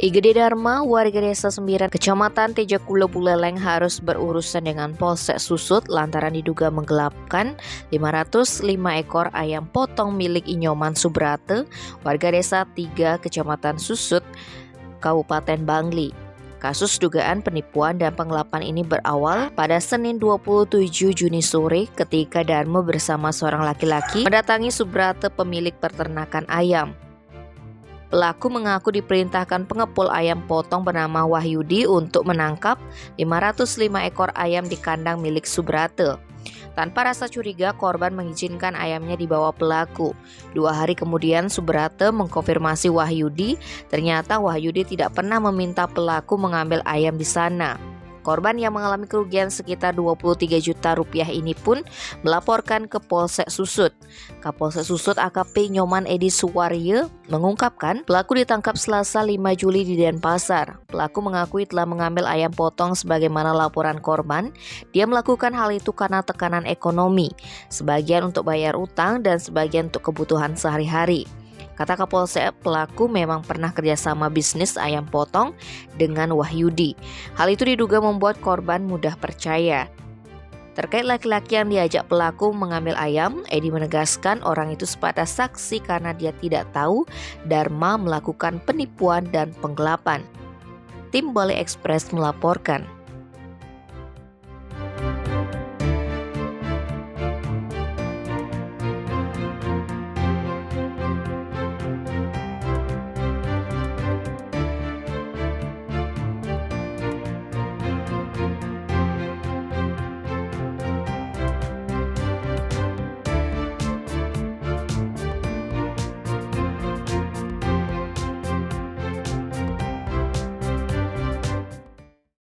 Igede Dharma, warga desa Sembiran, Kecamatan Tejakulo Buleleng harus berurusan dengan Polsek Susut lantaran diduga menggelapkan 505 ekor ayam potong milik Inyoman Subrate, warga desa 3 Kecamatan Susut, Kabupaten Bangli. Kasus dugaan penipuan dan penggelapan ini berawal pada Senin 27 Juni sore ketika Dharma bersama seorang laki-laki mendatangi Subrate, pemilik peternakan ayam. Pelaku mengaku diperintahkan pengepul ayam potong bernama Wahyudi untuk menangkap 505 ekor ayam di kandang milik Subrate. Tanpa rasa curiga, korban mengizinkan ayamnya dibawa pelaku. 2 hari kemudian, Subrate mengkonfirmasi Wahyudi. Ternyata Wahyudi tidak pernah meminta pelaku mengambil ayam di sana. Korban yang mengalami kerugian sekitar 23 juta rupiah ini pun melaporkan ke Polsek Susut. Kapolsek Susut AKP Nyoman Edi Suwarye mengungkapkan pelaku ditangkap Selasa 5 Juli di Denpasar. Pelaku mengakui telah mengambil ayam potong sebagaimana laporan korban. Dia melakukan hal itu karena tekanan ekonomi, sebagian untuk bayar utang dan sebagian untuk kebutuhan sehari-hari. Kata Kapolsek, pelaku memang pernah kerjasama bisnis ayam potong dengan Wahyudi. Hal itu diduga membuat korban mudah percaya. Terkait laki-laki yang diajak pelaku mengambil ayam, Edi menegaskan orang itu sebatas saksi karena dia tidak tahu Dharma melakukan penipuan dan penggelapan. Tim Bali Express melaporkan.